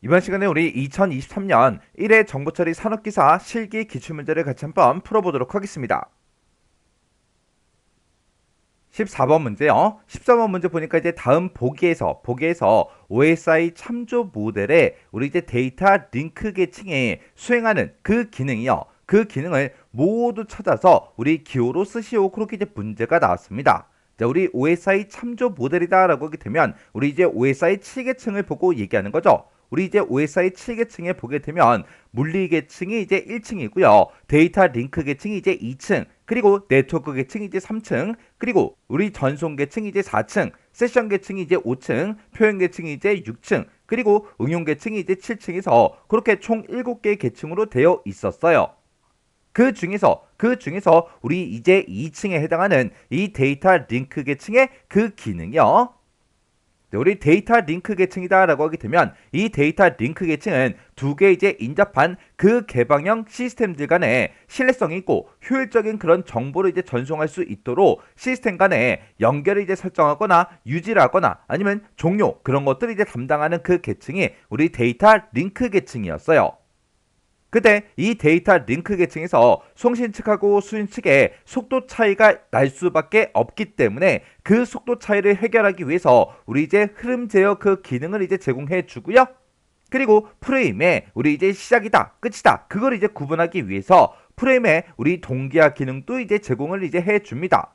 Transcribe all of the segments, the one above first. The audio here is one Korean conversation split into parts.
이번 시간에 우리 2023년 1회 정보처리 산업기사 실기 기출문제를 같이 한번 풀어보도록 하겠습니다. 14번 문제요. 13번 문제 보니까 이제 다음 보기에서 OSI 참조 모델에 우리 이제 데이터 링크 계층에 수행하는 그 기능이요. 그 기능을 모두 찾아서 우리 기호로 쓰시오. 그렇게 이제 문제가 나왔습니다. 자, 우리 OSI 참조 모델이다라고 하게 되면 우리 이제 OSI 7계층을 보고 얘기하는 거죠. 우리 이제 OSI 7계층에 보게 되면 물리 계층이 이제 1층이고요. 데이터 링크 계층이 이제 2층, 그리고 네트워크 계층이 이제 3층, 그리고 우리 전송 계층이 이제 4층, 세션 계층이 이제 5층, 표현 계층이 이제 6층, 그리고 응용 계층이 이제 7층에서 그렇게 총 7개의 계층으로 되어 있었어요. 그 중에서 우리 이제 2층에 해당하는 이 데이터 링크 계층의 그 기능이요. 네, 우리 데이터 링크 계층이다라고 하게 되면 이 데이터 링크 계층은 두 개 이제 인접한 그 개방형 시스템들 간에 신뢰성이 있고 효율적인 그런 정보를 이제 전송할 수 있도록 시스템 간에 연결을 이제 설정하거나 유지를 하거나 아니면 종료 그런 것들을 이제 담당하는 그 계층이 우리 데이터 링크 계층이었어요. 그때 이 데이터 링크 계층에서 송신 측하고 수신 측의 속도 차이가 날 수밖에 없기 때문에 그 속도 차이를 해결하기 위해서 우리 이제 흐름 제어 그 기능을 이제 제공해 주고요. 그리고 프레임에 우리 이제 시작이다, 끝이다. 그걸 이제 구분하기 위해서 프레임에 우리 동기화 기능도 이제 제공을 이제 해 줍니다.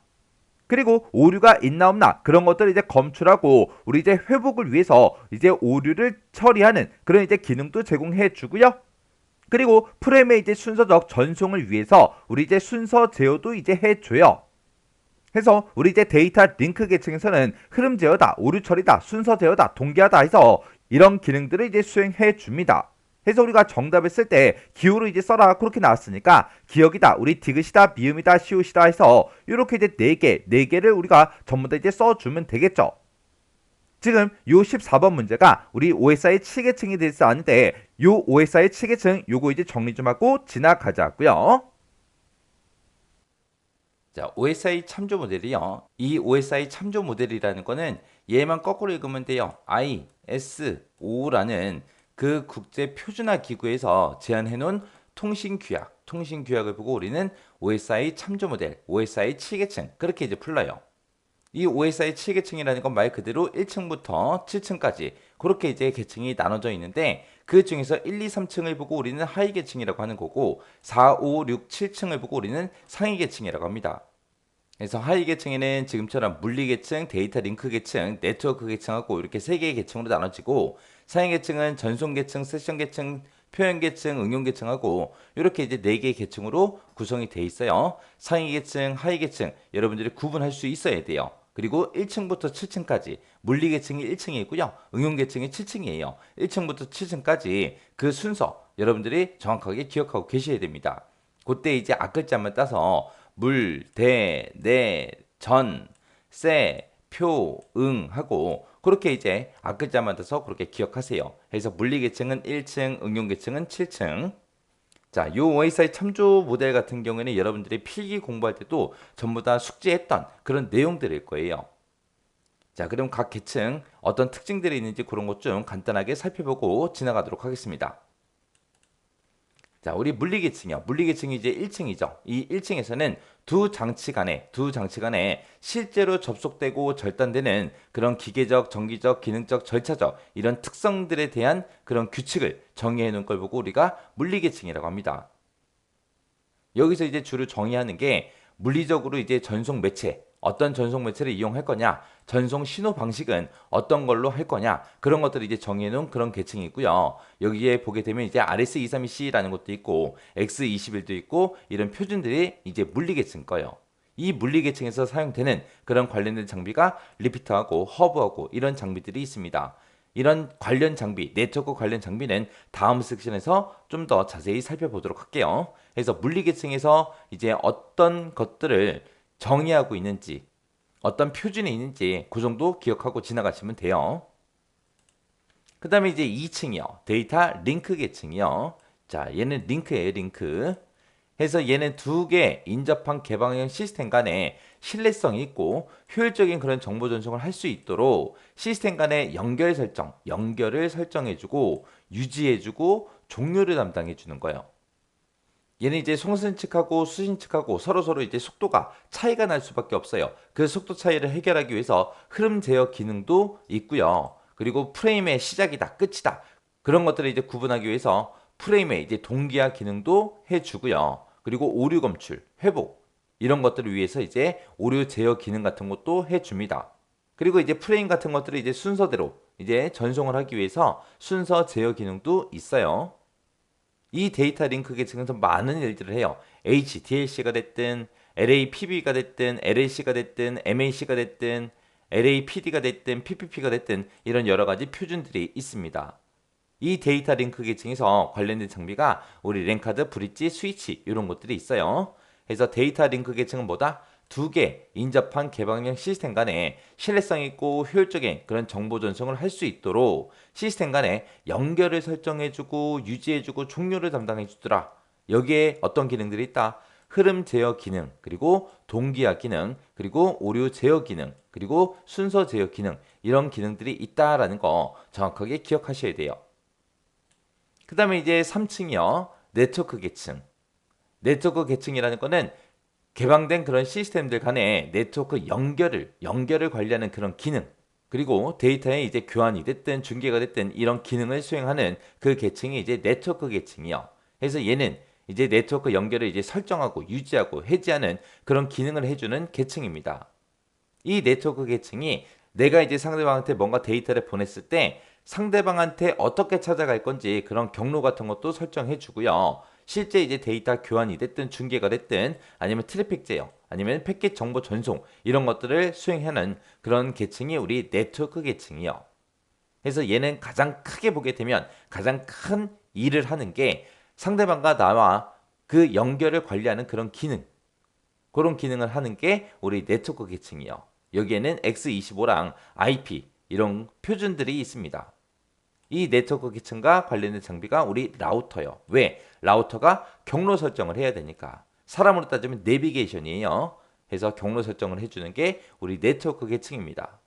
그리고 오류가 있나 없나 그런 것들을 이제 검출하고 우리 이제 회복을 위해서 이제 오류를 처리하는 그런 이제 기능도 제공해 주고요. 그리고 프레임의 이제 순서적 전송을 위해서 우리 이제 순서 제어도 이제 해줘요. 해서 우리 이제 데이터 링크 계층에서는 흐름 제어다, 오류 처리다, 순서 제어다, 동기화다 해서 이런 기능들을 이제 수행해 줍니다. 해서 우리가 정답을 쓸 때 기호로 이제 써라 그렇게 나왔으니까 기억이다, 우리 디귿이다, 미음이다, 시옷이다 해서 이렇게 이제 4개를 우리가 전부 다 이제 써주면 되겠죠. 지금 요 14번 문제가 우리 OSI 7계층이 대해서 아는데 요 OSI 7계층 요거 이제 정리 좀 하고 지나가자고요. 자, OSI 참조 모델이요. 이 OSI 참조 모델이라는 거는 얘만 거꾸로 읽으면 돼요. ISO라는 그 국제 표준화 기구에서 제안해 놓은 통신 규약을 보고 우리는 OSI 참조 모델, OSI 7계층 그렇게 이제 불러요. 이 OSI 7계층이라는 건 말 그대로 1층부터 7층까지 그렇게 이제 계층이 나눠져 있는데 그 중에서 1, 2, 3층을 보고 우리는 하위 계층이라고 하는 거고 4, 5, 6, 7층을 보고 우리는 상위 계층이라고 합니다. 그래서 하위 계층에는 지금처럼 물리 계층, 데이터 링크 계층, 네트워크 계층하고 이렇게 세 개의 계층으로 나눠지고 상위 계층은 전송 계층, 세션 계층, 표현 계층, 응용 계층하고 이렇게 이제 네 개의 계층으로 구성이 돼 있어요. 상위 계층, 하위 계층 여러분들이 구분할 수 있어야 돼요. 그리고 1층부터 7층까지 물리 계층이 1층이고요. 응용 계층이 7층이에요. 1층부터 7층까지 그 순서 여러분들이 정확하게 기억하고 계셔야 됩니다. 그때 이제 앞글자만 따서 물, 대, 내, 전, 세, 표, 응 하고 그렇게 이제 앞글자만 따서 그렇게 기억하세요. 그래서 물리 계층은 1층, 응용 계층은 7층. 자, 요 OSI 참조 모델 같은 경우에는 여러분들이 필기 공부할 때도 전부 다 숙지했던 그런 내용들일 거예요. 자, 그럼 각 계층 어떤 특징들이 있는지 그런 것 좀 간단하게 살펴보고 지나가도록 하겠습니다. 자, 우리 물리계층이요. 물리계층이 이제 1층이죠. 이 1층에서는 두 장치 간에 실제로 접속되고 절단되는 그런 기계적, 전기적, 기능적, 절차적 이런 특성들에 대한 그런 규칙을 정의해 놓은 걸 보고 우리가 물리계층이라고 합니다. 여기서 이제 주로 정의하는 게 물리적으로 이제 전송 매체, 어떤 전송 매체를 이용할 거냐, 전송 신호 방식은 어떤 걸로 할 거냐, 그런 것들을 이제 정해 놓은 그런 계층이고요. 여기에 보게 되면 이제 RS232C라는 것도 있고, X21도 있고, 이런 표준들이 이제 물리 계층 거예요. 이 물리 계층에서 사용되는 그런 관련된 장비가 리피터하고 허브하고 이런 장비들이 있습니다. 이런 관련 장비, 네트워크 관련 장비는 다음 섹션에서 좀 더 자세히 살펴보도록 할게요. 그래서 물리계층에서 이제 어떤 것들을 정의하고 있는지, 어떤 표준이 있는지 그 정도 기억하고 지나가시면 돼요. 그 다음에 이제 2층이요. 데이터 링크 계층이요. 자, 얘는 링크예요, 링크. 해서 얘는 두 개 인접한 개방형 시스템 간에 신뢰성이 있고 효율적인 그런 정보 전송을 할 수 있도록 시스템 간의 연결을 설정해주고 유지해주고 종료를 담당해주는 거예요. 얘는 이제 송신 측하고 수신 측하고 서로서로 이제 속도가 차이가 날 수밖에 없어요. 그 속도 차이를 해결하기 위해서 흐름 제어 기능도 있고요. 그리고 프레임의 시작이다, 끝이다. 그런 것들을 이제 구분하기 위해서 프레임의 이제 동기화 기능도 해주고요. 그리고 오류 검출, 회복 이런 것들을 위해서 이제 오류 제어 기능 같은 것도 해줍니다. 그리고 이제 프레임 같은 것들을 이제 순서대로 이제 전송을 하기 위해서 순서 제어 기능도 있어요. 이 데이터 링크 계층에서 많은 일들을 해요. HDLC가 됐든 LAPB가 됐든 LAC가 됐든 MAC가 됐든 LAPD가 됐든 PPP가 됐든 이런 여러 가지 표준들이 있습니다. 이 데이터 링크 계층에서 관련된 장비가 우리 랜카드, 브릿지, 스위치 이런 것들이 있어요. 그래서 데이터 링크 계층은 뭐다? 두 개 인접한 개방형 시스템 간에 신뢰성 있고 효율적인 그런 정보 전송을 할 수 있도록 시스템 간에 연결을 설정해주고 유지해주고 종료를 담당해주더라. 여기에 어떤 기능들이 있다? 흐름 제어 기능, 그리고 동기화 기능, 그리고 오류 제어 기능, 그리고 순서 제어 기능 이런 기능들이 있다라는 거 정확하게 기억하셔야 돼요. 그 다음에 이제 3층이요. 네트워크 계층. 네트워크 계층이라는 거는 개방된 그런 시스템들 간에 네트워크 연결을 관리하는 그런 기능, 그리고 데이터의 이제 교환이 됐든 중계가 됐든 이런 기능을 수행하는 그 계층이 이제 네트워크 계층이요. 그래서 얘는 이제 네트워크 연결을 이제 설정하고 유지하고 해지하는 그런 기능을 해주는 계층입니다. 이 네트워크 계층이 내가 이제 상대방한테 뭔가 데이터를 보냈을 때 상대방한테 어떻게 찾아갈 건지 그런 경로 같은 것도 설정해 주고요. 실제 이제 데이터 교환이 됐든 중계가 됐든 아니면 트래픽 제어 아니면 패킷 정보 전송 이런 것들을 수행하는 그런 계층이 우리 네트워크 계층이요. 그래서 얘는 가장 크게 보게 되면 가장 큰 일을 하는 게 상대방과 나와 그 연결을 관리하는 그런 기능을 하는 게 우리 네트워크 계층이요. 여기에는 X25랑 IP 이런 표준들이 있습니다. 이 네트워크 계층과 관련된 장비가 우리 라우터요. 왜? 라우터가 경로 설정을 해야 되니까. 사람으로 따지면 내비게이션이에요. 그래서 경로 설정을 해주는 게 우리 네트워크 계층입니다.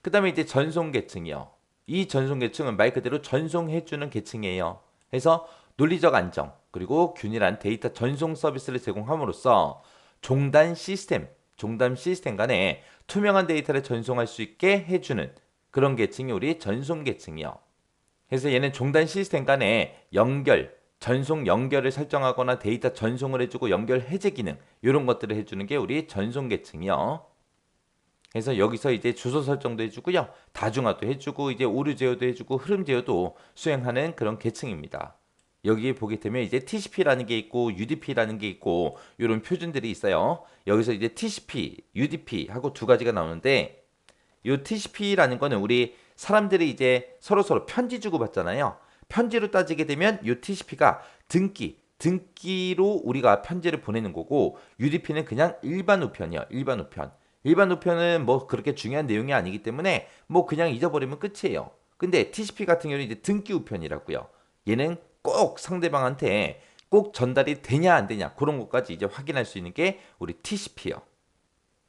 그 다음에 이제 전송 계층이요. 이 전송 계층은 말 그대로 전송해주는 계층이에요. 그래서 논리적 안정, 그리고 균일한 데이터 전송 서비스를 제공함으로써 종단 시스템 간에 투명한 데이터를 전송할 수 있게 해주는 그런 계층이 우리 전송 계층이요. 그래서 얘는 종단 시스템 간에 전송 연결을 설정하거나 데이터 전송을 해주고 연결 해제 기능 이런 것들을 해주는 게 우리 전송 계층이요. 그래서 여기서 이제 주소 설정도 해주고요. 다중화도 해주고 이제 오류 제어도 해주고 흐름 제어도 수행하는 그런 계층입니다. 여기에 보게 되면 이제 TCP라는 게 있고 UDP라는 게 있고 이런 표준들이 있어요. 여기서 이제 TCP, UDP 하고 두 가지가 나오는데 이 TCP라는 거는 우리 사람들이 이제 서로서로 편지 주고 받잖아요. 편지로 따지게 되면 이 TCP가 등기로 우리가 편지를 보내는 거고 UDP는 그냥 일반 우편이요. 일반 우편. 일반 우편은 뭐 그렇게 중요한 내용이 아니기 때문에 뭐 그냥 잊어버리면 끝이에요. 근데 TCP 같은 경우는 이제 등기 우편이라고요. 얘는 꼭 상대방한테 꼭 전달이 되냐 안 되냐 그런 것까지 이제 확인할 수 있는 게 우리 TCP요.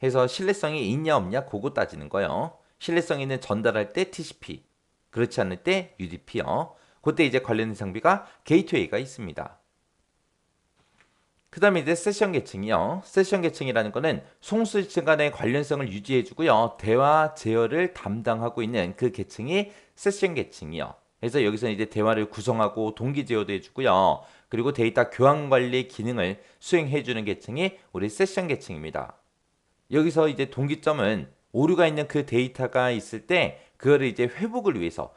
해서 신뢰성이 있냐 없냐 그거 따지는 거예요. 신뢰성 있는 전달할 때 TCP, 그렇지 않을 때 UDP요. 그때 이제 관련된 장비가 게이트웨이가 있습니다. 그 다음에 이제 세션 계층이요. 세션 계층이라는 거는 송수지 간의 관련성을 유지해주고요. 대화 제어를 담당하고 있는 그 계층이 세션 계층이요. 그래서 여기서 이제 대화를 구성하고 동기 제어도 해주고요. 그리고 데이터 교환 관리 기능을 수행해주는 계층이 우리 세션 계층입니다. 여기서 이제 동기점은 오류가 있는 그 데이터가 있을 때 그거를 이제 회복을 위해서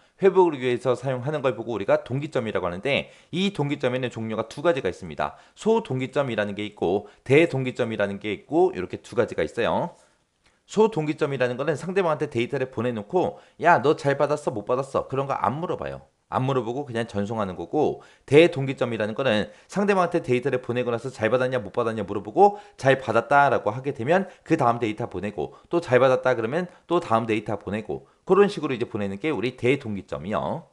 사용하는 걸 보고 우리가 동기점이라고 하는데 이 동기점에는 종류가 두 가지가 있습니다. 소동기점이라는 게 있고 대동기점이라는 게 있고 이렇게 두 가지가 있어요. 소동기점이라는 거는 상대방한테 데이터를 보내놓고 야, 너 잘 받았어? 못 받았어? 그런 거 안 물어봐요. 안 물어보고 그냥 전송하는 거고 대동기점이라는 거는 상대방한테 데이터를 보내고 나서 잘 받았냐 못 받았냐 물어보고 잘 받았다라고 하게 되면 그 다음 데이터 보내고 또 잘 받았다 그러면 또 다음 데이터 보내고 그런 식으로 이제 보내는 게 우리 대동기점이요.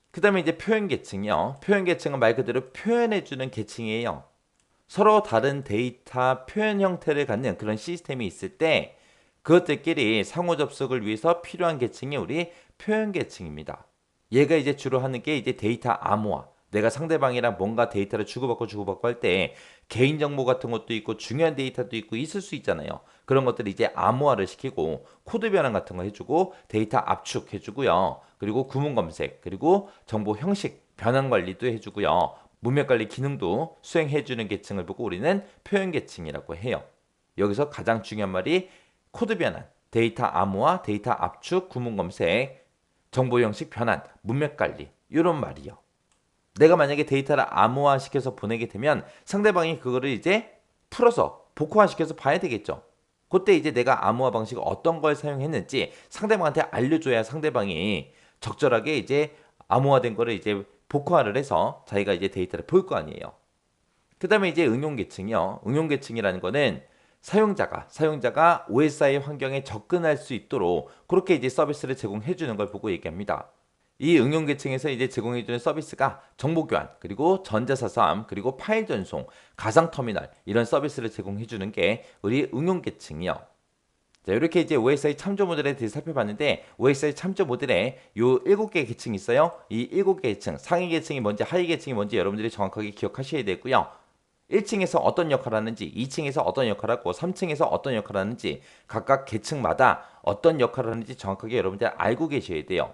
그 다음에 이제 표현 계층이요. 표현 계층은 말 그대로 표현해주는 계층이에요. 서로 다른 데이터 표현 형태를 갖는 그런 시스템이 있을 때 그것들끼리 상호 접속을 위해서 필요한 계층이 우리 표현 계층입니다. 얘가 이제 주로 하는 게 이제 데이터 암호화. 내가 상대방이랑 뭔가 데이터를 주고받고 할 때 개인정보 같은 것도 있고 중요한 데이터도 있고 있을 수 있잖아요. 그런 것들을 이제 암호화를 시키고 코드 변환 같은 거 해주고 데이터 압축해주고요. 그리고 구문 검색, 그리고 정보 형식 변환 관리도 해주고요. 문맥 관리 기능도 수행해주는 계층을 보고 우리는 표현 계층이라고 해요. 여기서 가장 중요한 말이 코드 변환, 데이터 암호화, 데이터 압축, 구문 검색, 정보 형식 변환, 문맥 관리 이런 말이요. 내가 만약에 데이터를 암호화 시켜서 보내게 되면 상대방이 그거를 이제 풀어서 복호화 시켜서 봐야 되겠죠. 그때 이제 내가 암호화 방식을 어떤 걸 사용했는지 상대방한테 알려줘야 상대방이 적절하게 이제 암호화된 거를 이제 복호화를 해서 자기가 이제 데이터를 볼 거 아니에요. 그 다음에 이제 응용 계층이요. 응용 계층이라는 거는 사용자가 OSI 환경에 접근할 수 있도록 그렇게 이제 서비스를 제공해 주는 걸 보고 얘기합니다. 이 응용 계층에서 이제 제공해 주는 서비스가 정보 교환, 그리고 전자사서함, 그리고 파일 전송, 가상 터미널 이런 서비스를 제공해 주는 게 우리 응용 계층이요. 자, 이렇게 이제 OSI 참조 모델에 대해서 살펴봤는데 OSI 참조 모델에 요 7개 계층이 있어요. 이 7개 계층, 상위 계층이 뭔지 하위 계층이 뭔지 여러분들이 정확하게 기억하셔야 되고요. 1층에서 어떤 역할을 하는지, 2층에서 어떤 역할을 하고, 3층에서 어떤 역할을 하는지 각각 계층마다 어떤 역할을 하는지 정확하게 여러분들 알고 계셔야 돼요.